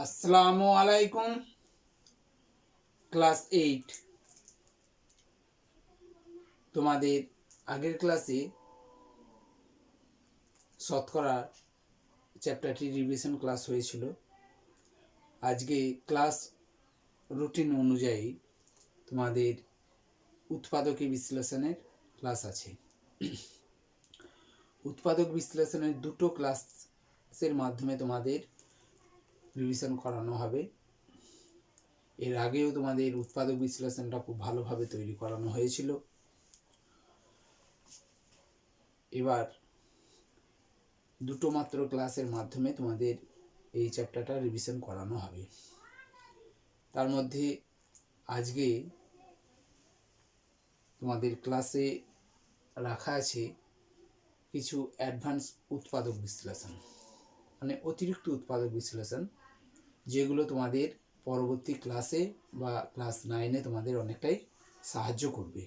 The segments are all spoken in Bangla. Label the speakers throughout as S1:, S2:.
S1: আসসালামু আলাইকুম। ক্লাস 8 তোমাদের আগের ক্লাসে শতকরা চ্যাপ্টারটি রিভিশন ক্লাস হয়েছিল। আজকে ক্লাস রুটিন অনুযায়ী তোমাদের উৎপাদকী বিশ্লেষণের ক্লাস আছে। উৎপাদক বিশ্লেষণের দুটো ক্লাসের মাধ্যমে তোমাদের রিভিশন করানো হবে। এর আগেও তোমাদের উৎপাদক বিশ্লেষণটা খুব ভালোভাবে তৈরি করানো হয়েছিল। এবার দুটো মাত্র ক্লাসের মাধ্যমে তোমাদের এই চ্যাপ্টারটা রিভিশন করানো হবে। তার মধ্যে আজকে তোমাদের ক্লাসে রাখা আছে কিছু অ্যাডভান্স উৎপাদক বিশ্লেষণ, মানে অতিরিক্ত উৎপাদক বিশ্লেষণ, যেগুলো তোমাদের পরবর্তী ক্লাসে বা ক্লাস 9-এ তোমাদের অনেকটাই সাহায্য করবে।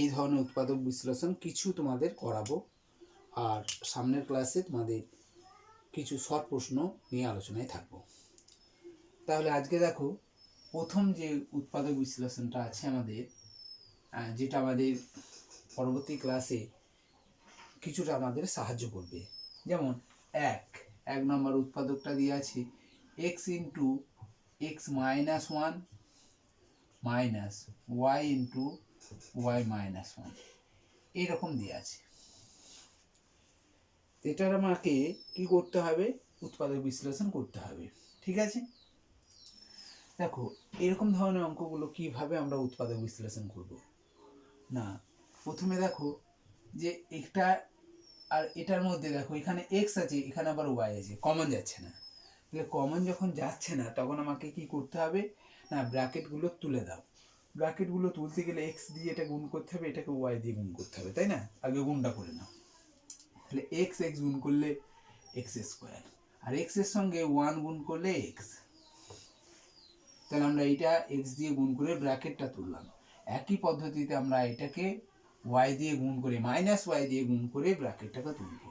S1: এই ধরনের উৎপাদক বিশ্লেষণ কিছু তোমাদের করাবো, আর সামনের ক্লাসে তোমাদের কিছু শর্ট প্রশ্ন নিয়ে আলোচনায় থাকবো। তাহলে আজকে দেখো, প্রথম যে উৎপাদক বিশ্লেষণটা আছে আমাদের, যেটা আমাদের পরবর্তী ক্লাসে কিছুটা আমাদের সাহায্য করবে। যেমন এক নম্বর উৎপাদকটা দিয়ে আছে X into X minus one minus Y into Y minus one, এইরকম দিয়ে আছে। এটার আমাকে কি করতে হবে? উৎপাদক বিশ্লেষণ করতে হবে। ঠিক আছে, দেখো এরকম ধরনের অঙ্কগুলো কিভাবে আমরা উৎপাদক বিশ্লেষণ করব না। প্রথমে দেখো যে এটা আর এটার মধ্যে দেখো এখানে এক্স আছে, এখানে আবার ওয়াই আছে, কমন যাচ্ছে না। তাহলে কমন যখন যাচ্ছে না তখন আমাকে কি করতে হবে না, ব্র্যাকেটগুলো তুলে দাও। ব্র্যাকেটগুলো তুলতে গেলে এক্স দিয়ে এটা গুণ করতে হবে, এটাকে ওয়াই দিয়ে গুণ করতে হবে, তাই না? আগে গুণটা করে নাও। তাহলে এক্স গুণ করলে এক্স স্কোয়ার, আর এক্স এর সঙ্গে ওয়ান গুণ করলে এক্স। তাহলে আমরা এইটা এক্স দিয়ে গুণ করে ব্র্যাকেটটা তুললাম। একই পদ্ধতিতে আমরা এটাকে ওয়াই দিয়ে গুণ করে মাইনাস ওয়াই দিয়ে গুণ করে ব্র্যাকেটটাকে তুলব।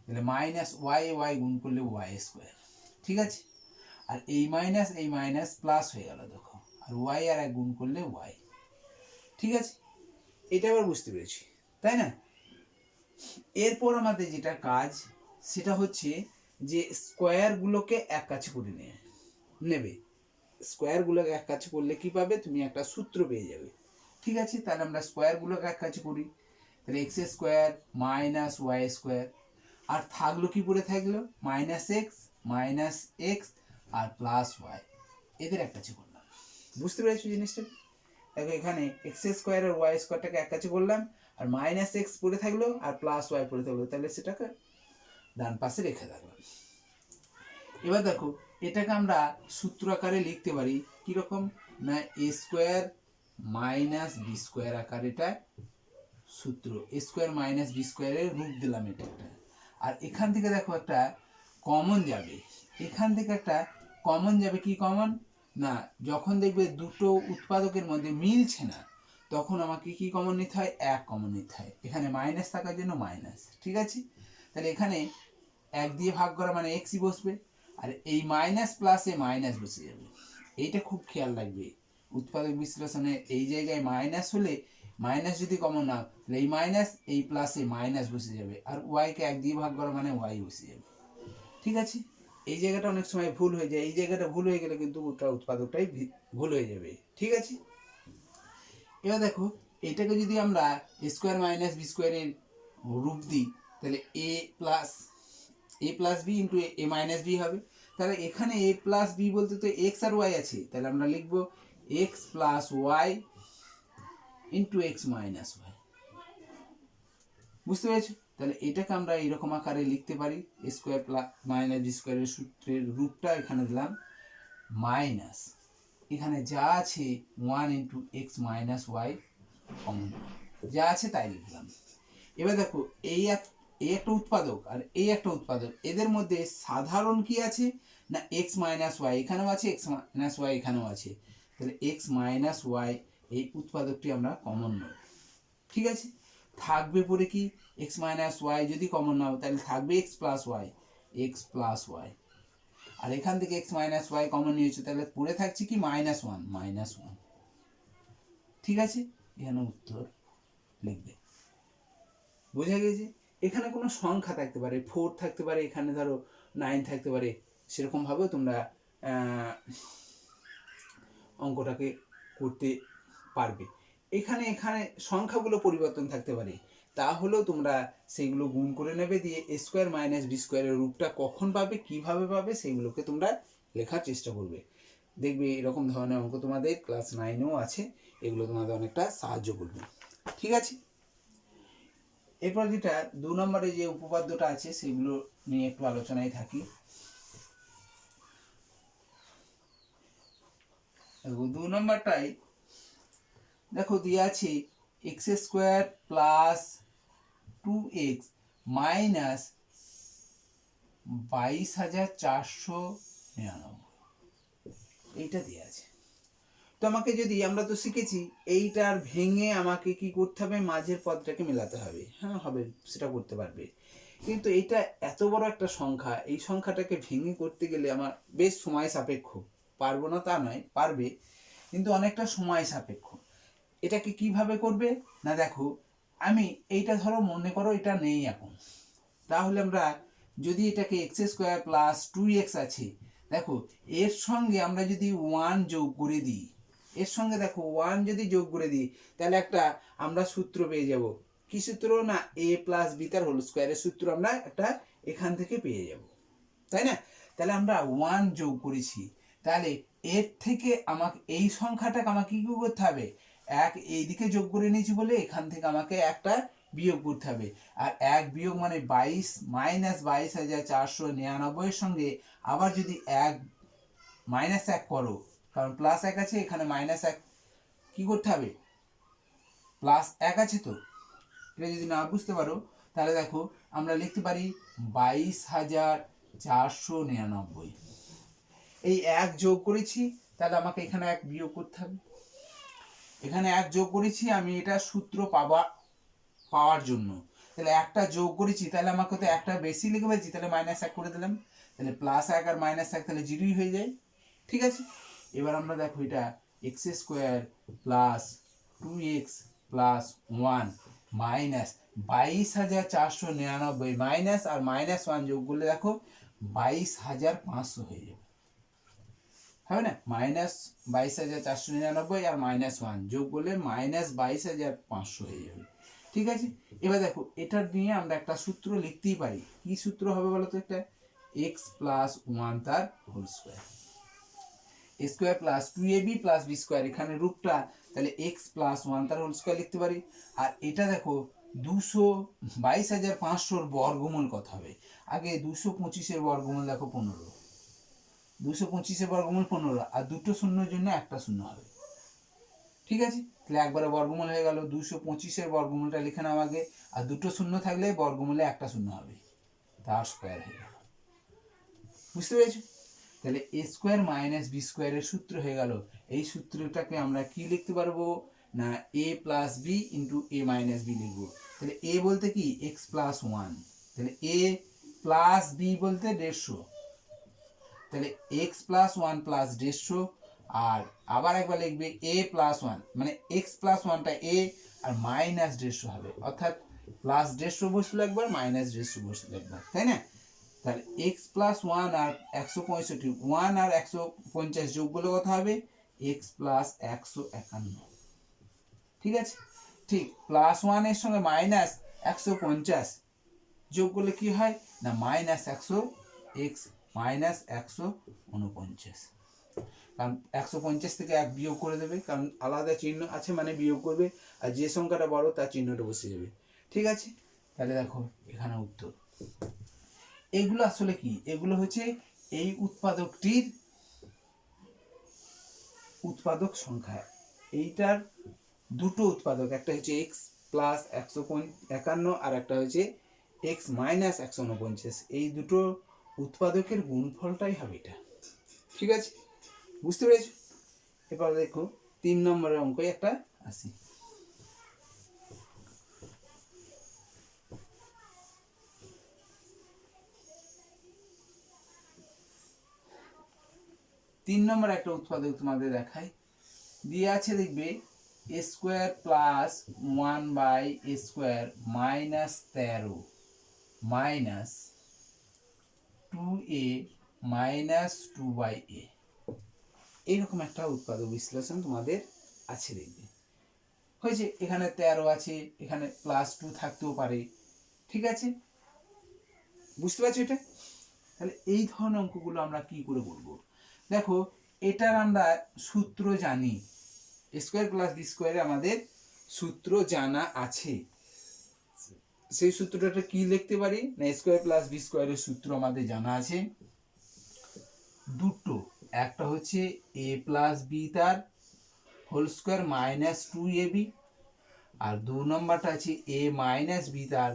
S1: তাহলে মাইনাস ওয়াই গুণ করলে ওয়াই স্কোয়ার। ঠিক আছে, আর এই মাইনাস প্লাস হয়ে গেল দেখো, আর ওয়াই আর এক গুণ করলে ওয়াই। ঠিক আছে, এটা আবার বুঝতে পেরেছি, তাই না? এরপর আমাদের যেটা কাজ সেটা হচ্ছে যে স্কোয়ারগুলোকে এক কাছে করে নেবে। স্কোয়ারগুলোকে এক কাছে করলে কি পাবে? তুমি একটা সূত্র পেয়ে যাবে। ঠিক আছে, তাহলে আমরা স্কোয়ারগুলোকে এক কাছে করি। তাহলে x square minus y square, আর থাকলো কি পড়ে থাকলো? মাইনাস এক্স আর প্লাস ওয়াই, এদের এক কাছে করলাম। বুঝতে পেরেছো জিনিসটা? দেখো এখানে এক্স স্কোয়ার আর ওয়াই স্কোয়ারটাকে এক কাছে করলাম, আর মাইনাস এক্স পড়ে থাকলো আর প্লাস ওয়াই পড়ে থাকলো, তাহলে সেটাকে ডান পাশে রেখে রাখলাম। এবার দেখো এটাকে আমরা সূত্র আকারে লিখতে পারি কিরকম না, এ স্কোয়ার মাইনাস বি স্কোয়ার আকারে, এটা সূত্র। এ স্কোয়ার মাইনাস বি স্কোয়ারের রূপ দিলাম এটা একটা। আর এখান থেকে দেখো একটা কমন যাবে, এখান থেকে একটা কমন যাবে। কি কমন না, যখন দেখবে দুটো উৎপাদকের মধ্যে মিলছে না তখন আমাকে কি কমন নিতে হয়? এক কমন নিতে হয়। এখানে মাইনাস থাকার জন্য মাইনাস। ঠিক আছে, তাহলে এখানে এক দিয়ে ভাগ করা মানে এক্সই বসবে, আর এই মাইনাস প্লাসে মাইনাস বসে যাবে। এইটা খুব খেয়াল রাখবে উৎপাদক বিশ্লেষণে। এই জায়গায় মাইনাস হলে মাইনাস যদি কমন নাও, তাহলে এই মাইনাস এই প্লাসে মাইনাস বসে যাবে, আর ওয়াইকে এক দিয়ে ভাগ করা মানে ওয়াই বসে যাবে। ঠিক আছে, এই জায়গাটা অনেক সময় ভুল হয়ে যায়। এই জায়গাটা ভুল হয়ে গেলে কিন্তু ওটা উৎপাদকটাই ভুল হয়ে যাবে। ঠিক আছে, এবার দেখো এটাকে যদি আমরা স্কোয়ার মাইনাস বি স্কোয়ারের রূপ দিই, তাহলে এ plus B into A minus B হবে। তাহলে এখানে এ প্লাস বি বলতে তো এক্স আর ওয়াই আছে, তাহলে আমরা লিখবো X plus Y into X minus Y. বুঝতে পেরেছো? তাহলে এটাকে আমরা এইরকম আকারে লিখতে পারি, স্কোয়ার প্লাস মাইনাস বি স্কোয়ারের সূত্রের রূপটা এখানে দিলাম মাইনাস, এখানে যা আছে one into X minus Y common, যা আছে তাই লিখলাম। এবার দেখো এই একটা উৎপাদক আর এই একটা উৎপাদক, এদের মধ্যে সাধারণ কি আছে না, এক্স মাইনাস ওয়াই এখানেও আছে, এক্স মাইনাস ওয়াই এখানেও আছে। তাহলে এক্স মাইনাস ওয়াই এই উৎপাদকটি আমরা কমন নেব। ঠিক আছে, থাকবে পরে কি এক্স মাইনাস ওয়াই যদি কমন নাও তাহলে থাকবে এক্স প্লাস ওয়াই, আর এখান থেকে এক্স মাইনাস ওয়াই কমন নিয়েছে, তাহলে পড়ে থাকছে কি -1। ঠিক আছে, এখানে উত্তর লিখবে। বোঝা গেছে? এখানে কোনো সংখ্যা থাকতে পারে, 4 থাকতে পারে, এখানে ধরো 9 থাকতে পারে, সেরকমভাবেও তোমরা অঙ্কটাকে করতে পারবে। এখানে সংখ্যাগুলো পরিবর্তন থাকতে পারে, তাহলেও তোমরা সেইগুলো গুণ করে নেবে, দিয়ে a স্কোয়ার মাইনাস বি স্কোয়ারের রূপটা কখন পাবে, কিভাবে পাবে, সেইগুলোকে তোমরা লেখার চেষ্টা করবে। দেখবে এরকম ধরনের অঙ্ক তোমাদের ক্লাস 9-এও আছে, এগুলো তোমাদের অনেকটা সাহায্য করবে। ঠিক আছে, এরপর যেটা 2 নম্বরে যে উপপাদ্যটা আছে সেগুলো নিয়ে একটু আলোচনায় থাকি। 2 নম্বরটাই দেখো দিয়ে আছে x square plus 2x minus 22,499, এইটা দিয়ে আছে। তো আমাকে যদি, আমরা তো শিখেছি এইটার ভেঙে আমাকে কি করতে হবে, মাঝের পদটাকে মেলাতে হবে। হ্যাঁ হবে, সেটা করতে পারবে, কিন্তু এইটা এত বড় একটা সংখ্যা, এই সংখ্যাটাকে ভেঙে করতে গেলে আমার বেশ সময় সাপেক্ষ। পারবো না তা নয়, পারবে, কিন্তু অনেকটা সময় সাপেক্ষ। এটাকে কিভাবে করবে না, দেখো আমি এইটা ধরো মনে করো এটা নেই এখন, তাহলে আমরা যদি এটাকে এক্স স্কোয়ার প্লাস 2x আছে, দেখো এর সঙ্গে আমরা যদি 1 যোগ করে দিই, এর সঙ্গে দেখো 1 যদি যোগ করে দিই, তাহলে একটা আমরা সূত্র পেয়ে যাব। কি সূত্র না, a প্লাস বি তার হোল স্কোয়ারের সূত্র আমরা একটা এখান থেকে পেয়ে যাব, তাই না? তাহলে আমরা 1 যোগ করেছি, তাহলে এর থেকে আমাকে এই সংখ্যাটাকে আমাকে কি করতে হবে, এক এইদিকে যোগ করে নিয়েছি বলে এখান থেকে আমাকে একটা বিয়োগ করতে হবে। আর 1 বিয়োগ মানে 22 মাইনাস 22,499 সঙ্গে আবার যদি 1 মাইনাস 1 করো, কারণ প্লাস 1 আছে, এখানে মাইনাস 1 কি করতে হবে, প্লাস 1 আছে, তো এটা যদি না বুঝতে পারো তাহলে দেখো আমরা লিখতে পারি 22,499। এই 1 যোগ করেছি, তাহলে আমাকে এখানে 1 বিয়োগ করতে হবে। এখানে 1 যোগ করেছি আমি এটা সূত্র পাওয়ার জন্য, তাহলে একটা যোগ করেছি, তাহলে আমাকে তো একটা বেশি লিখে ফেলছি, তাহলে -1 করে দিলাম, তাহলে +1 আর -1 তাহলে 0ই হয়ে যায়। ঠিক আছে, এবার আমরা দেখো এটা x square plus 2x plus 1 minus 22,499 minus আর -1 যোগ করলে দেখো 22,500 হয়ে যাবে, হবে না? -22,499 আর -1 যোগ করলে -22,500 হয়ে যাবে। ঠিক আছে, এবার দেখো এটা নিয়ে আমরা একটা সূত্র লিখতেই পারি। কি সূত্র হবে বলো তো, একটা x প্লাস 1 তার whole square, a square plus 2ab plus b square, এখানে রূপটা তাহলে x প্লাস 1 তার হোল স্কোয়ার লিখতে পারি। আর এটা দেখো 22,500 বর্গমূল কত হবে, আগে 225 বর্গমূল দেখো 15, 225 বর্গমূল 15, আর দুটো শূন্যের জন্য একটা শূন্য হবে। ঠিক আছে, তাহলে একবারে বর্গমূল হয়ে গেল, 225 বর্গমূলটা লিখে নাও আগে, আর দুটো শূন্য থাকলে বর্গমূলে একটা শূন্য হবে, তার স্কোয়ার হয়ে গেল। বুঝতে পেরেছো? তাহলে a স্কোয়ার মাইনাস বি স্কোয়ারের সূত্র হয়ে গেল। এই সূত্রটাকে আমরা কি লিখতে পারবো না, a plus B into A minus B লিখবো। তাহলে a বলতে কি এক্স প্লাস 1, তাহলে a প্লাস বি বলতে 150, তাহলে এক্স প্লাস 1 প্লাস 150, আর আবার একবার লিখবে a প্লাস 1, মানে এক্স প্লাস 1টা a আর মাইনাস 150 হবে, অর্থাৎ প্লাস 150 বসলো একবার, মাইনাস 150 বসলো একবার, তাই না? তাহলে এক্স প্লাস 1 আর 165, 1 আর 150 যোগ করলে কত হবে, এক্স প্লাস 151। ঠিক আছে, ঠিক প্লাস 1 এর সঙ্গে মাইনাস 150 যোগ করলে কি হয় না, -100, এক্স মাইনাস 149, কারণ 150 থেকে 1 বিয়োগ করে দেবে, কারণ আলাদা চিহ্ন আছে মানে বিয়োগ করবে, আর যে সংখ্যাটা বড় তার চিহ্নটা বসে যাবে। ঠিক আছে, তাহলে দেখো এখানে উত্তর। এগুলো আসলে কি, এগুলো হচ্ছে এই উৎপাদকটির উৎপাদক সংখ্যা। এইটার দুটো উৎপাদক, একটা হচ্ছে x প্লাস 151 আর একটা হচ্ছে x মাইনাস 149, এই দুটো উৎপাদকের গুণফলটাই হবে এটা। ঠিক আছে, বুঝতে পেরেছো? এবার দেখো 3 নম্বরের অঙ্কে একটা আসি। 3 নম্বর একটা উৎপাদক তোমাদের দেখাই, দিয়ে আছে দেখবে a square plus 1/a² minus 13 minus 2a minus 2/a, এইরকম একটা উৎপাদক বিশ্লেষণ তোমাদের আছে দেখবে। হয়েছে, এখানে 13 আছে, এখানে +2 থাকতেও পারে, ঠিক আছে, বুঝতে পারছো এটা? তাহলে এই ধরনের অঙ্কগুলো আমরা কি করে করবো? দেখো, এটার আমরা সূত্র জানি, স্কোয়ার প্লাস বি স্কোয়ারে আমাদের সূত্র জানা আছে। সেই সূত্রটা কি লিখতে পারি না, স্কোয়ার প্লাস বি স্কোয়ারের সূত্র আমাদের জানা আছে দুটো, একটা হচ্ছে এ প্লাস বি তার হোল স্কোয়ার মাইনাস 2ab, আর 2 নম্বরটা আছে এ মাইনাস বি তার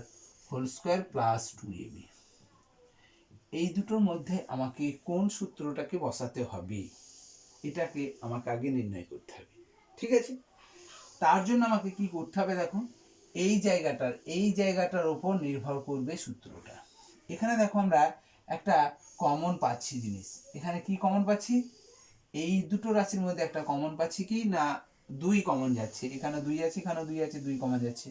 S1: হোল স্কোয়ার প্লাস 2ab। এই দুটোর মধ্যে আমাকে কোন সূত্রটাকে বসাতে হবে এটাকে আমাকে আগে নির্ণয় করতে হবে, ঠিক আছে? তার জন্য আমাকে কি করতে হবে, দেখো এই জায়গাটার উপর নির্ভর করবে সূত্রটা। এখানে দেখো আমরা একটা কমন পাচ্ছি জিনিস, এখানে কি কমন পাচ্ছি, এই দুটো রাশির মধ্যে একটা কমন পাচ্ছি কি না, 2 কমন যাচ্ছে, এখানে 2 আছে, এখানে 2 আছে, 2 কমন যাচ্ছে,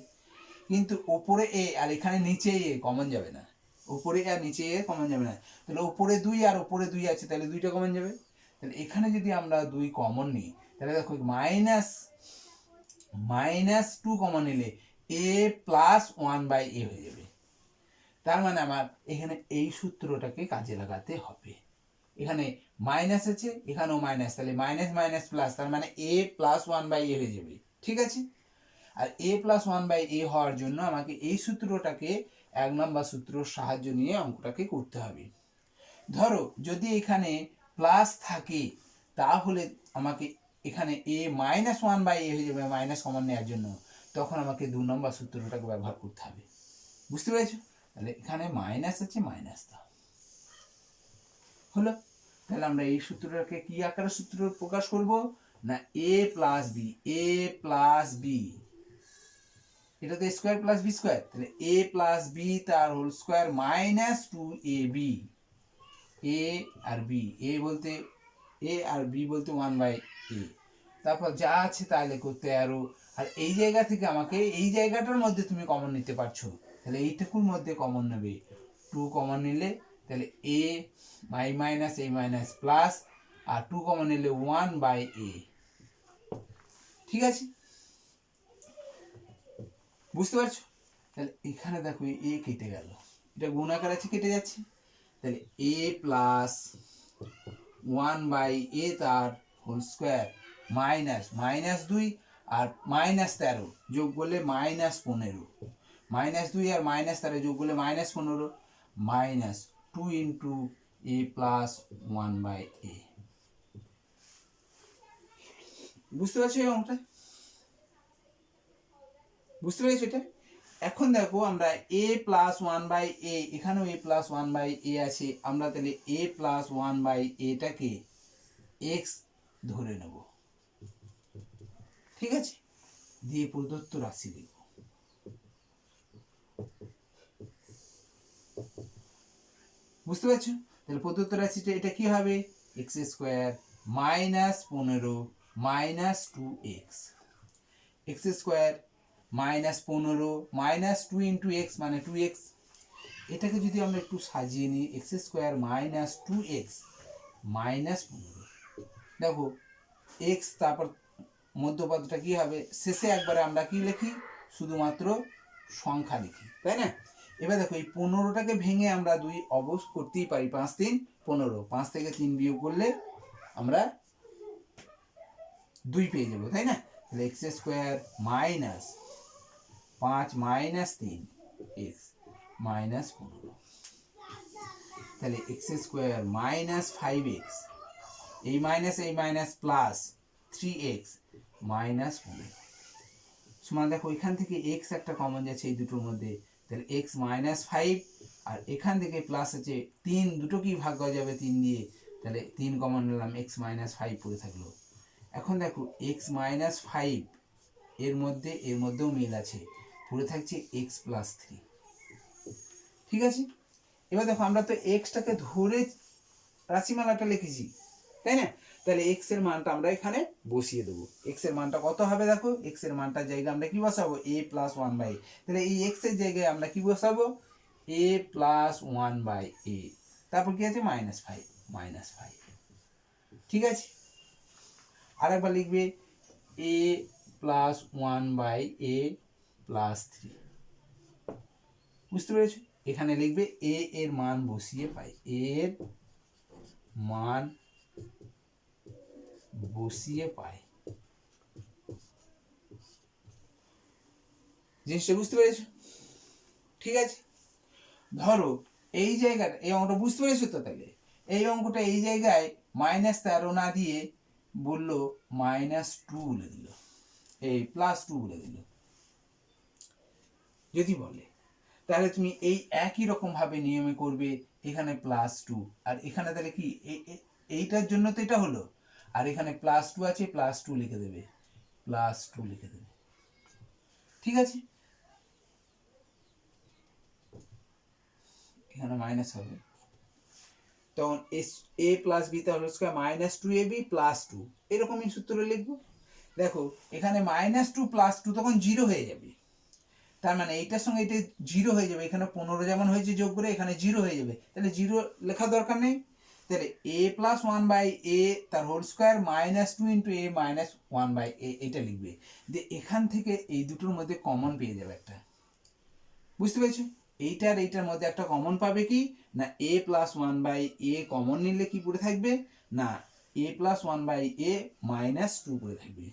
S1: কিন্তু উপরে এ আর এখানে নিচে এ কমন যাবে না, উপরে আর নিচে এ কমন যাবে না, তাহলে উপরে 2 আর উপরে 2 আছে, তাহলে 2টা কমন যাবে। তাহলে এখানে যদি আমরা 2 কমন নিই, তাহলে দেখো -2 কমন নিলে a প্লাস 1/a হয়ে যাবে। তার মানে আমার এখানে এই সূত্রটাকে কাজে লাগাতে হবে। এখানে মাইনাস আছে, এখানেও মাইনাস, তাহলে মাইনাস মাইনাস প্লাস, তার মানে a প্লাস 1/a হয়ে যাবে, ঠিক আছে? আর a প্লাস 1/a হওয়ার জন্য আমাকে এই সূত্রটাকে 1 নম্বর সূত্রের সাহায্য নিয়ে অঙ্কটাকে করতে হবে। ধরো যদি এখানে প্লাস থাকে, তাহলে আমাকে এখানে a মাইনাস 1/a হয়ে যাবে মাইনাস কমন নেওয়ার জন্য, তখন আমাকে 2 নম্বর সূত্রটাকে ব্যবহার করতে হবে, বুঝতে পেরেছো? তাহলে এখানে মাইনাস আছে, মাইনাস দাও, হলো। তাহলে আমরা এই সূত্রটাকে কি আকারে সূত্র প্রকাশ করব না, a প্লাস বি, এটা তো স্কোয়ার প্লাস বি স্কোয়ার, তাহলে a প্লাস বি তার whole square minus 2ab, a আর b, a আর b বলতে 1/a, তারপর যা আছে তাই লেখো 13, আর এই জায়গা থেকে আমাকে এই জায়গাটার মধ্যে তুমি কমন নিতে পারছো, তাহলে এইটুকুর মধ্যে কমন নেবে, 2 কমন নিলে তাহলে a minus a minus plus, আর 2 কমন নিলে 1/a, ঠিক আছে, বুঝতে পারছো? তাহলে এখানে দেখো a কেটে গেল, এটা গুণ আকার আছে, কেটে যাচ্ছে, তাহলে a প্লাস 1/a তার হোল স্কোয়ার মাইনাস 2 আর -13 যোগ করলে -15, -2 আর -13 যোগ করলে -15, minus 2 into a plus 1/a, বুঝতে পারছো এই অঙ্কটা? বুঝতে পেরেছো এটা? এখন দেখো আমরা a প্লাস 1/a, এখানেও a প্লাস 1/a আছে, আমরা তাহলে a প্লাস 1/a টাকে x ধরে নেব, ঠিক আছে, দিয়ে প্রদত্ত রাশি দেব। বুঝতে পারছো? তাহলে প্রদত্ত রাশিটা এটা কি হবে, x² minus 15 minus 2x, x² minus 15 minus 2 into x মানে 2x, এটাকে যদি আমরা একটু সাজিয়ে নিই, x² মাইনাস 2x মাইনাস 15, দেখো x তারপর মধ্যপদটা কি হবে, শেষে একবারে আমরা কি লিখি, শুধুমাত্র সংখ্যা লিখি, তাই না? এবার দেখো এই 15টাকে ভেঙে আমরা 2 অবশ করতেই পারি, 5 3 15, 5 থেকে 3 বিয়োগ করলে আমরা 2 পেয়ে যাবো, তাই না? তাহলে x² minus 5 minus 3 x minus 15, তাহলে x² মাইনাস 5x, এই মাইনাস প্লাস 3x মাইনাস 15, সমান দেখো এখান থেকে x একটা কমন যাচ্ছে এই দুটোর মধ্যে, তাহলে x মাইনাস 5, আর এখান থেকে প্লাস আছে 3, দুটো কি ভাগ হয়ে যাবে 3 দিয়ে, তাহলে 3 কমন নিলাম, x মাইনাস 5 পড়ে থাকলো। এখন দেখো x মাইনাস 5 এর মধ্যেও মিল আছে, পড়ে থাকছে x প্লাস 3, ঠিক আছে? এবার দেখো আমরা তো এক্সটাকে ধরে রাশিমালাটা লিখেছি, তাই না? তাহলে এক্স এর মানটা আমরা এখানে বসিয়ে দেবো। এক্স এর মানটা কত হবে দেখো, এক্স এর মানটার জায়গায় আমরা কি বসাবো, a plus one by a. তাহলে এই এক্স এর জায়গায় আমরা কি বসাবো, a plus one by a, তারপর কি আছে -5, ঠিক আছে। আরেকবার লিখবে a plus one by A plus 3, বুঝতে পেরেছো। এখানে লিখবে এ এর মান বসিয়ে পাই, এর মান বসিয়ে পাই, জিনিসটা বুঝতে পেরেছো, ঠিক আছে। ধরো এই জায়গাটা, এই অঙ্কটা বুঝতে পেরেছো তো, তাহলে এই অঙ্কটা এই জায়গায় -13 না দিয়ে বললো -2 বলে দিল, এই +2 বলে দিল। যদি বলে তাহলে তুমি এই একই রকম ভাবে নিয়মে করবে, এখানে +2 আর এখানে তাহলে কি এইটার জন্য তো এটা হলো, আর এখানে +2 আছে, +2 লিখে দেবে, +2 লিখে দেবে, ঠিক আছে। এখানে মাইনাস হবে, তখন এ প্লাস বি তাহলে স্কয়ার -2ab + 2, এরকমই সূত্র লিখবো। দেখো এখানে -2 + 2 তখন 0 হয়ে যাবে, তার মানে এইটার সঙ্গে এটা 0 হয়ে যাবে, এখানে 15 যেমন হয়েছে যোগ করে এখানে 0 হয়ে যাবে, তাহলে 0 লেখা দরকার নেই। তাহলে a প্লাস ওয়ান বাই এ তার হোল স্কোয়ার -2 × a - 1 বাই এ, এটা লিখবে। যে এখান থেকে এই দুটোর মধ্যে কমন পেয়ে যাবে একটা, বুঝতে পেরেছো। এইটার এইটার মধ্যে একটা কমন পাবে কি না, a plus one by A common নিলে কি পড়ে থাকবে না, a plus one by A -2 পড়ে থাকবে।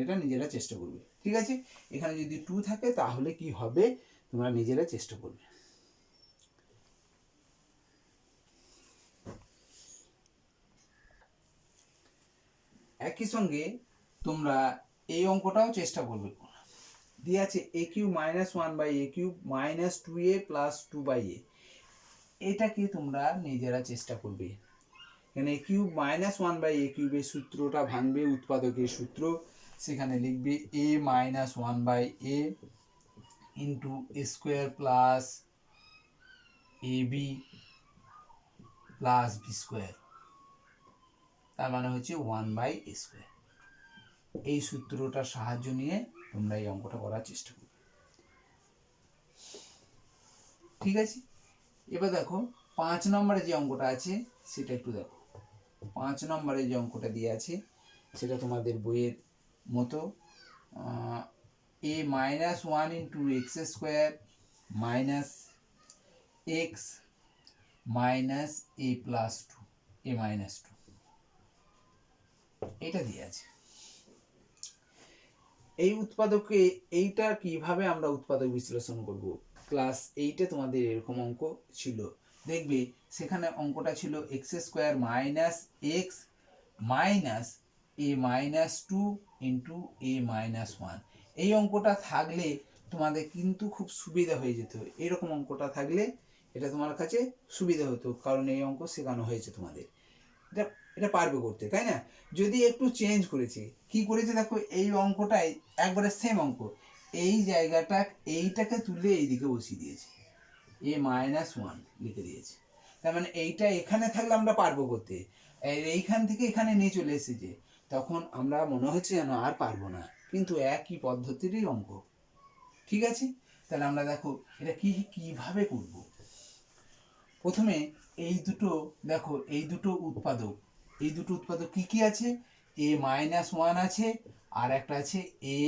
S1: এটা নিজেরা চেষ্টা করবে, ঠিক আছে। এখানে যদি 2 থাকে তাহলে কি হবে তোমরা নিজেরা চেষ্টা করবে। একই সঙ্গে তোমরা এই অঙ্কটাও চেষ্টা করবে, দিয়ে আছে a³ -1 by a³ -2a + 2 by a, এটাকে তোমরা নিজেরা চেষ্টা করবে। এখানে a³ -1 বাই a³ এর সূত্রটা ভাঙবে, উৎপাদকের সূত্র, সেখানে লিখবে a -1 by a into a square plus ab plus b square, তার মানে হচ্ছে 1 বাই a স্কোয়ার। এই সূত্রটার সাহায্য নিয়ে তোমরা এই অঙ্কটা করার চেষ্টা করবে, ঠিক আছে। এবার দেখো 5 নম্বরে যে অঙ্কটা আছে সেটা একটু দেখো। 5 নম্বরে যে অঙ্কটা দিয়ে আছে সেটা তোমাদের বইয়ের মতো, a -1 × x square minus x minus a plus 2, a minus 2, এটা দিয়ে আছে। এই উৎপাদকে এইটা কিভাবে আমরা উৎপাদক বিশ্লেষণ করব, ক্লাস 8-এ তোমাদের এরকম অঙ্ক ছিল, দেখবে সেখানে অঙ্কটা ছিল x square minus x minus a minus 2 into a minus 1। এই অঙ্কটা থাকলে তোমাদের কিন্তু খুব সুবিধা হয়ে যেত, এরকম অঙ্কটা থাকলে এটা তোমার কাছে সুবিধা হতো, কারণ এই অঙ্ক শেখানো হয়েছে তোমাদের, এটা এটা পারবে করতে, তাই না। যদি একটু চেঞ্জ করেছে, কি করেছে দেখো, এই অঙ্কটাই একবারে সেম অঙ্ক, এই জায়গাটা এইটাকে তুলে এইদিকে বসিয়ে দিয়েছে, a -1 লিখে দিয়েছে, তার মানে এইটা এখানে থাকলে আমরা পারবো করতে, এইখান থেকে এখানে নিয়ে চলে এসেছে, তখন আমরা মনে হচ্ছে যেন আর পারবো না, কিন্তু একই পদ্ধতিরই অঙ্ক, ঠিক আছে। তাহলে আমরা দেখো এটা কিভাবে করব। প্রথমে এই দুটো দেখো, এই দুটো উৎপাদক কি কি আছে, a -1 আছে আর একটা আছে a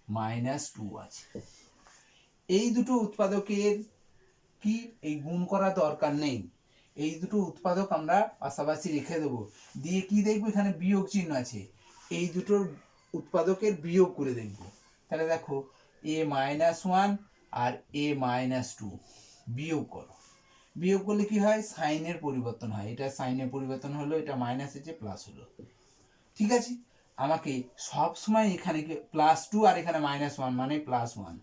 S1: -2 আছে। এই দুটো উৎপাদকের কি এই গুণ করা দরকার নেই, এই দুটো উৎপাদক আমরা পাশাপাশি রেখে দেবো, দিয়ে কি দেখবো এখানে বিয়োগ চিহ্ন আছে, এই দুটোর উৎপাদকের বিয়োগ করে দেখবো। তাহলে দেখো a -1 আর a -2 বিয়োগ করো, বিয়োগ করলে কি হয়, সাইনের পরিবর্তন হয়, এটা সাইনের পরিবর্তন হলো, এটা মাইনাস হচ্ছে প্লাস হলো, ঠিক আছে। আমাকে সব সময় এখানে +2 আর এখানে -1 মানে +1,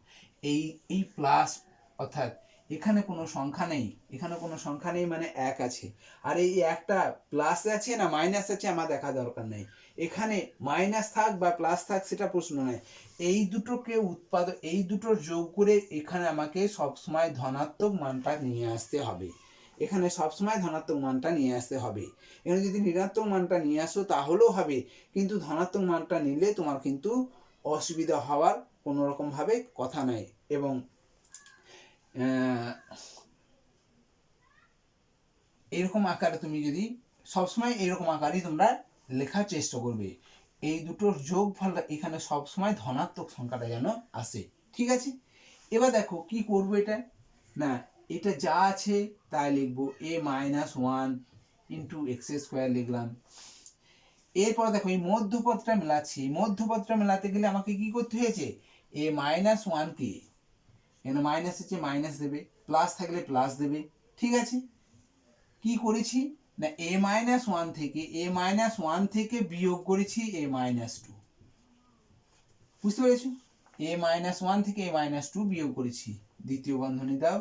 S1: এই প্লাস অর্থাৎ এখানে কোনো সংখ্যা নেই, এখানে কোনো সংখ্যা নেই মানে 1 আছে, আর এই একটা প্লাস আছে না মাইনাস আছে আমার দেখা দরকার নেই, এখানে মাইনাস থাক বা প্লাস থাক সেটা প্রশ্ন নয়, এই দুটোকে এই দুটোর যোগ করে এখানে আমাকে সবসময় ধনাত্মক মানটা নিয়ে আসতে হবে, এখানে সবসময় ধনাত্মক মানটা নিয়ে আসতে হবে। এখানে যদি ঋণাত্মক মানটা নিয়ে আসো তাহলেও হবে, কিন্তু ধনাত্মক মানটা নিলে তোমার কিন্তু অসুবিধা হওয়ার কোনো রকমভাবে কথা নয়। এবং এরকম আকারে তুমি যদি সবসময় এরকম আকারই তোমরা লেখার চেষ্টা করবে, এই দুটোর যোগফলটা এখানে সবসময় ধনাত্মক সংখ্যাটা যেন আসে। ঠিক আছে, এবার দেখো কি করবো এটা, না এটা যা আছে তাই লিখবো, a minus one into x square লিখলাম। এরপর দেখো এই মধ্যপদটা মেলাচ্ছি, মধ্যপদটা মেলাতে গেলে আমাকে কি করতে হয়েছে, a মাইনাস ওয়ানকে, এখানে মাইনাস আছে মাইনাস দেবে, প্লাস থাকলে প্লাস দেবে। ঠিক আছে, কি করেছি না a মাইনাস ওয়ান থেকে বিয়োগ করেছি a মাইনাস টু, বুঝতে পেরেছো, a মাইনাস ওয়ান থেকে a মাইনাস টু বিয়োগ করেছি, দ্বিতীয় বন্ধনী দাও।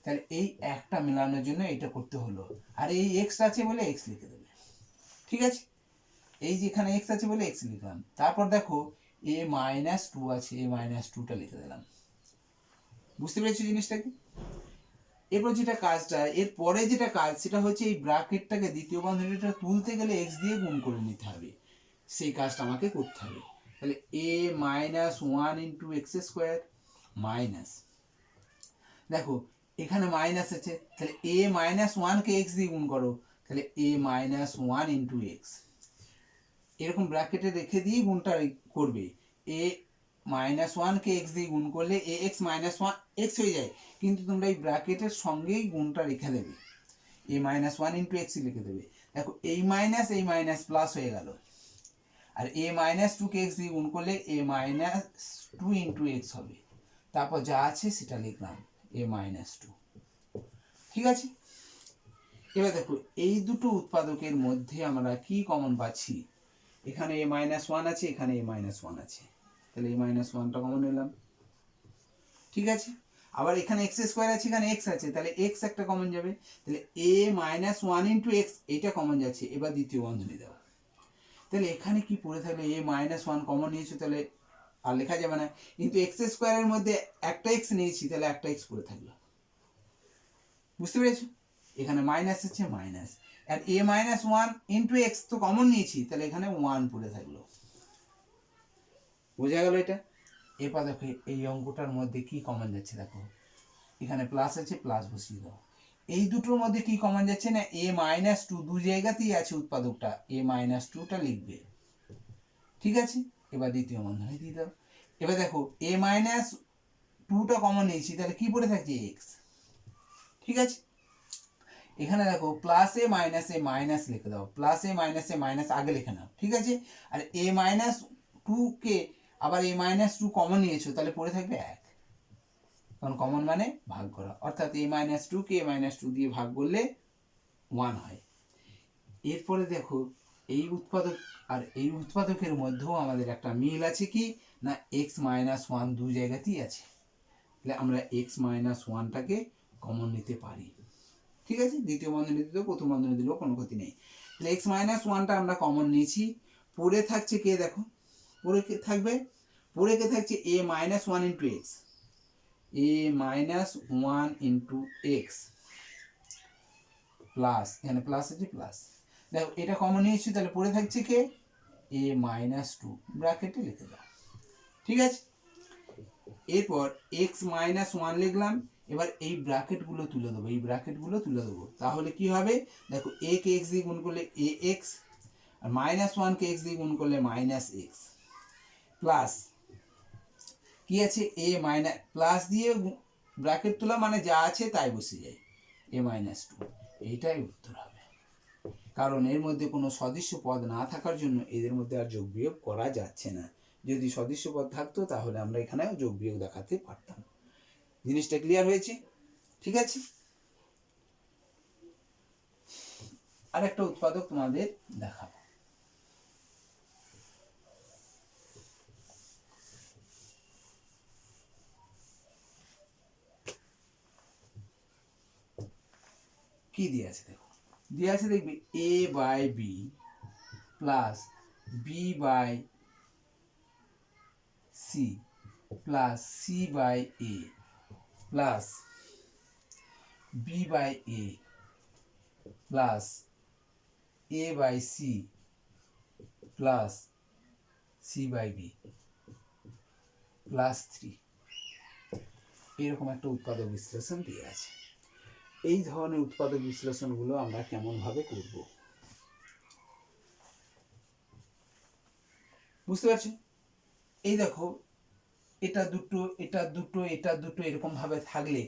S1: তাহলে এই একটা মেলানোর জন্য এটা করতে হলো, আর এই এক্স আছে বলে এক্স লিখে দেবে। ঠিক আছে, এই যেখানে এক্স আছে বলে এক্স লিখলাম, তারপর দেখো a মাইনাস টু আছে, a মাইনাস টুটা লিখে দিলাম। বুঝতে পেরেছো জিনিসটাকে? এরপর যেটা কাজটা, এর পরে যেটা কাজ সেটা হচ্ছে এই ব্র্যাকেটটাকে দ্বিতীয় বন্ধনীটা তুলতে গেলে এক্স দিয়ে গুণ করে নিতে হবে, সেই কাজটা আমাকে করতে হবে। তাহলে a minus one into x square minus, দেখো এখানে মাইনাস আছে, তাহলে a মাইনাস ওয়ানকে এক্স দিয়ে গুণ করো, তাহলে a minus one into x, এরকম ব্র্যাকেটে রেখে দিয়ে গুণটা করবে। a মাইনাস ওয়ানকে এক্স দিয়ে গুণ করলে এ এক্স মাইনাস ওয়ান এক্স হয়ে যায়, কিন্তু তোমরা এই ব্র্যাকেটের সঙ্গেই গুণটা রেখে দেবে, এ মাইনাস ওয়ান ইন্টু এক্স লিখে দেবে। দেখো এই মাইনাস প্লাস হয়ে গেল, আর এ মাইনাস টুকে এক্স দিয়ে গুণ করলে এ মাইনাস টু ইন্টু এক্স হবে, তারপর যা আছে সেটা লিখলাম এ মাইনাস টু। ঠিক আছে, এবার দেখো এই দুটো উৎপাদকের মধ্যে আমরা কি কমন পাচ্ছি, এখানে এ মাইনাস ওয়ান আছে, এখানে এ মাইনাস ওয়ান আছে, তাহলে এই মাইনাস ওয়ানটা কমন নিলাম। ঠিক আছে, আবার এখানে এক্স স্কোয়ার আছে, এখানে এক্স আছে, তাহলে এক্স একটা কমন যাবে, তাহলে এ মাইনাস ওয়ান ইন্টু এক্স এইটা কমন যাচ্ছে। এবার দ্বিতীয় বন্ধনী দাও, তাহলে এখানে কি পড়ে থাকলে এ মাইনাস ওয়ান কমন নিয়েছো, তাহলে আর লেখা যাবে না, কিন্তু এক্স স্কোয়ারের মধ্যে একটা এক্স নিয়েছি, তাহলে একটা এক্স পড়ে থাকলো। বুঝতে পেরেছো, এখানে মাইনাস আছে মাইনাস, আর এ মাইনাস ওয়ান ইন্টু এক্স তো কমন নিয়েছি, তাহলে এখানে ওয়ান পড়ে থাকলো। বোঝা গেল এটা? এরপর দেখো এই অঙ্কটার মধ্যে কি কমন যাচ্ছে, দেখো এখানে প্লাস আছে, প্লাস বসিয়ে দাও। এই দুটোর মধ্যে কি কমন যাচ্ছে না, এ মাইনাস টু দু জায়গাতেই আছে উৎপাদকটা, এ মাইনাস টুটা লিখবে। ঠিক আছে, এবার দ্বিতীয় বন্ধনী দিয়ে দাও। এবার দেখো এ মাইনাস টুটা কমন নিয়েছি, তাহলে কি পড়ে থাকছে এক্স। ঠিক আছে, এখানে দেখো প্লাস এ মাইনাস লিখে দাও, প্লাস এ মাইনাস আগে লিখে নাও। ঠিক আছে, আর এ মাইনাস টু কে আবার এ মাইনাস টু কমন নিয়েছো, তাহলে পড়ে থাকবে এক, কারণ কমন মানে ভাগ করা, অর্থাৎ এ মাইনাস টু কে এ মাইনাস টু দিয়ে ভাগ করলে ওয়ান হয়। এরপরে দেখো এই উৎপাদক আর এই উৎপাদকের মধ্যেও আমাদের একটা মিল আছে, কি না এক্স মাইনাস ওয়ান দু জায়গাতেই আছে, তাহলে আমরা এক্স মাইনাস ওয়ানটাকে কমন নিতে পারি। ঠিক আছে, দ্বিতীয় বন্ধনী দিলেও প্রথম বন্ধনী দিলেও কোনো ক্ষতি নেই। তাহলে এক্স মাইনাস ওয়ানটা আমরা কমন নিয়েছি, পড়ে থাকছে কে, দেখো পড়ে কে থাকবে, পড়ে কে থাকছে a minus one into x, a minus one into x plus, এখানে প্লাস আছে প্লাস, দেখো এটা কমন নিয়েছি, তাহলে পড়ে থাকছে কে এ মাইনাস টু, ব্র্যাকেটে লিখে দাও। ঠিক আছে, এরপর এক্স মাইনাস ওয়ান লিখলাম, এবার এই ব্র্যাকেটগুলো তুলে দেবো, এই ব্র্যাকেটগুলো তুলে দেবো, তাহলে কি হবে, দেখো এ কে এক্স দিয়ে গুণ করলে এ এক্স, আর মাইনাস ওয়ানকে এক্স দিয়ে গুণ করলে মাইনাস এক্স, প্লাস কি আছে এ মাইনাস, প্লাস দিয়ে ব্র্যাকেট তোলা মানে যা আছে তাই বসে যায়, এ মাইনাস টু, এইটাই উত্তর হবে। কারণ এর মধ্যে কোনো সদৃশ্য পদ না থাকার জন্য এদের মধ্যে আর যোগ বিয়োগ করা যাচ্ছে না, যদি সদৃশ্য পদ থাকতো তাহলে আমরা এখানেও যোগ বিয়োগ দেখাতে পারতাম। জিনিসটা ক্লিয়ার হয়েছে? ঠিক আছে, আর একটা উৎপাদক তোমাদের দেখাবো। কি দিয়ে আছে দেখো, দিয়ে আছে দেখবে a by B plus B by C plus C by A plus B by A plus A by C plus C by B plus 3, এরকম একটা উৎপাদক বিশ্লেষণ দিয়ে আছে। এই ধরনের উৎপাদক বিশ্লেষণগুলো আমরা কেমনভাবে করব বুঝতে পারছি? এই দেখো, এটা দুটো এটা দুটো এটা দুটো এরকম ভাবে থাকলে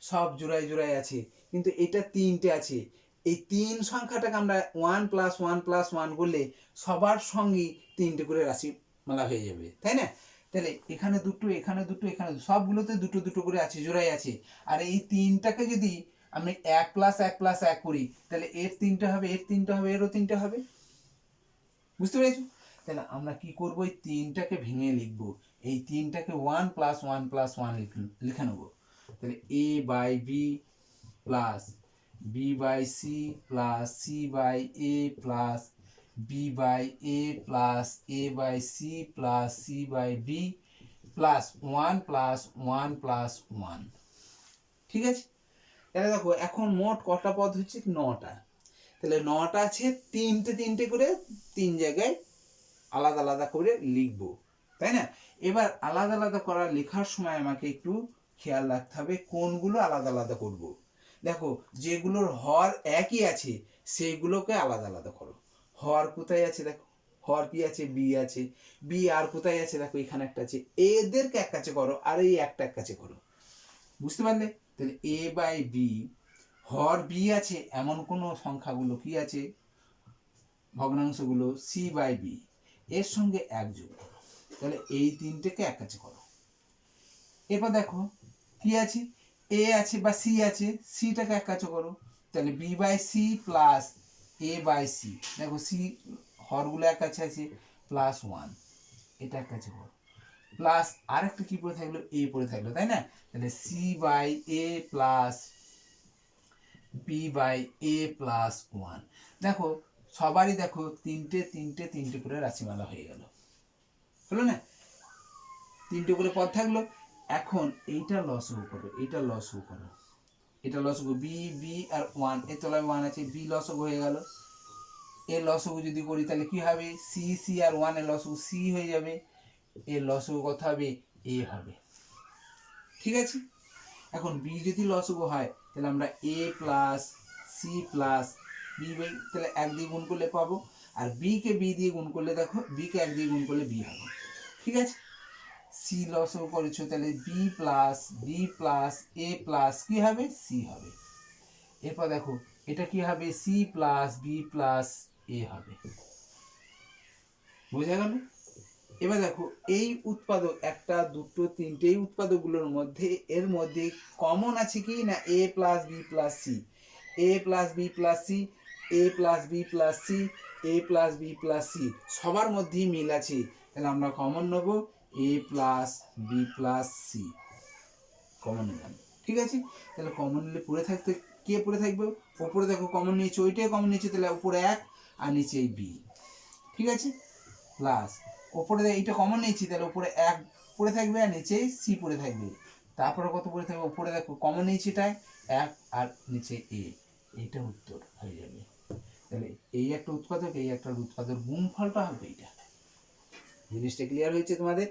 S1: সব জোড়ায় জোড়ায় আছে, কিন্তু এটা 3টে আছে। এই 3 সংখ্যাটাকে আমরা 1 + 1 + 1 করলে সবার সঙ্গেই 3টে করে রাশি মালা হয়ে যাবে, তাই না? তাহলে এখানে দুটো এখানে দুটো এখানে সবগুলোতে দুটো দুটো করে আছে, জোড়ায় আছে। আর এই 3টাকে যদি আমি 1 + 1 + 1 করি, তাহলে এর 3টে হবে, এর 3টে হবে, এরও 3টে হবে। বুঝতে পেরেছো? তাহলে আমরা কি করব, এই 3টাকে ভেঙে লিখব। এই 3টাকে 1 + 1 + 1 লিখে নেব। তাহলে a by B plus B by C plus C by A plus B by A plus A by C plus C by B plus 1 + 1 + 1। ঠিক আছে? তাহলে দেখো এখন মোট কটা পদ হচ্ছে? 9টা। তাহলে 9টা আছে, 3টে করে 3 জায়গায় আলাদা আলাদা করে লিখবো, তাই না? এবার আলাদা আলাদা করা লেখার সময় আমাকে একটু খেয়াল রাখতে হবে কোনগুলো আলাদা আলাদা করব। দেখো, যেগুলোর হর একই আছে সেইগুলোকে আলাদা আলাদা করো। হর কোথায় আছে? দেখো, হর কি আছে? বি আছে। বি আর কোথায় আছে? দেখো, এখানে একটা আছে। এদেরকে এক কাছে করো, আর এই একটা এক কাছে করো। বুঝতে পারলে? তাহলে এ বাই বি, হর বি আছে এমন কোনো সংখ্যাগুলো কি আছে, ভগ্নাংশগুলো সি বাই বি, এর সঙ্গে 1 যোগ করো। তাহলে এই 3টেকে এক কাছে করো। এরপর দেখো কি আছে, এ আছে বা সি আছে, সিটাকে এক কাছে করো। তাহলে B by C plus A by C, দেখো সি হরগুলো এক কাছে আছে, +1, এটা এক কাছে করো। প্লাস আরেকটা কি পড়ে থাকলো? এ পড়ে থাকলো, তাই না? তাহলে C by A plus B by A plus 1। দেখো, সবারই দেখো 3টে করে রাশিমালা হয়ে গেল, হলো না? 3টে করে পদ থাকলো। এখন এইটা লসগু করো, এইটা লসগু করো, এটা লসগু বি বি আর 1, এর তলায় 1 আছে, বি লসগু হয়ে গেল। এর লসগু যদি করি তাহলে কি হবে? সি সি আর 1 এর লসগু সি হয়ে যাবে, এর লসগু কত হবে? এ হবে। ঠিক আছে? এখন বি যদি লসগু হয় তাহলে আমরা a plus c plus B by, তাহলে 1 দিয়ে গুণ করলে পাবো। আর বি কে বি দিয়ে গুণ করলে দেখো, বি কে 1 দিয়ে গুণ করলে বি হবে। ঠিক আছে? সি লসগু করেছো, তাহলে বি প্লাস বি প্লাস এ প্লাস কি হবে? সি হবে। এরপর দেখো এটা কি হবে? সি প্লাস বি প্লাস এ হবে। বোঝা গেল? এবার দেখো, এই উৎপাদক 1 2 3টে এই উৎপাদকগুলোর মধ্যে এর মধ্যে কমন আছে কি না? A plus b plus c, a plus b plus c, a plus b plus c, a plus b plus c, সবার মধ্যেই মিল আছে। তাহলে আমরা কমন নেব a plus b plus c, common নিলাম। ঠিক আছে? তাহলে কমন নিলে পড়ে থাকতে কে পড়ে থাকবে? ওপরে দেখো কমন নিয়েছে, ওইটাই কমন নিয়েছে, তাহলে উপরে 1 আর নিচে এই বি। ঠিক আছে? প্লাস ওপরে এইটা কমন নিয়েছি, তাহলে উপরে 1 পড়ে থাকবে আর নিচে সি পড়ে থাকবে। তারপরে কত পড়ে থাকবে? উপরে দেখো কমন নিয়েছি এটাই 1 আর নিচে এ, এইটা উত্তর হয়ে যাবে। তাহলে এই একটা উৎপাদক, এই একটা উৎপাদক, গুণফলটা হবে এইটা। জিনিসটা ক্লিয়ার হয়েছে তোমাদের?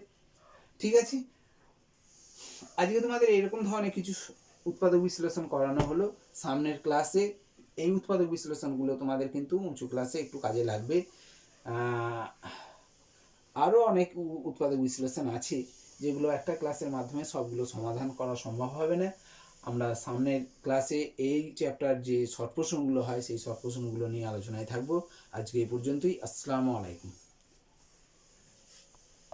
S1: ঠিক আছে? আজকে তোমাদের এরকম ধরনের কিছু উৎপাদক বিশ্লেষণ করানো হলো। সামনের ক্লাসে এই উৎপাদক বিশ্লেষণগুলো তোমাদের কিন্তু উঁচু ক্লাসে একটু কাজে লাগবে। আরও অনেক উৎপাদক বিশ্লেষণ আছে যেগুলো একটা ক্লাসের মাধ্যমে সবগুলো সমাধান করা সম্ভব হবে না। আমরা সামনের ক্লাসে এই চ্যাপ্টার যে শর্ট প্রশ্নগুলো হয় সেই শর্ট প্রশ্নগুলো নিয়ে আলোচনায় থাকবো। আজকে এই পর্যন্তই। আসসালামু আলাইকুম।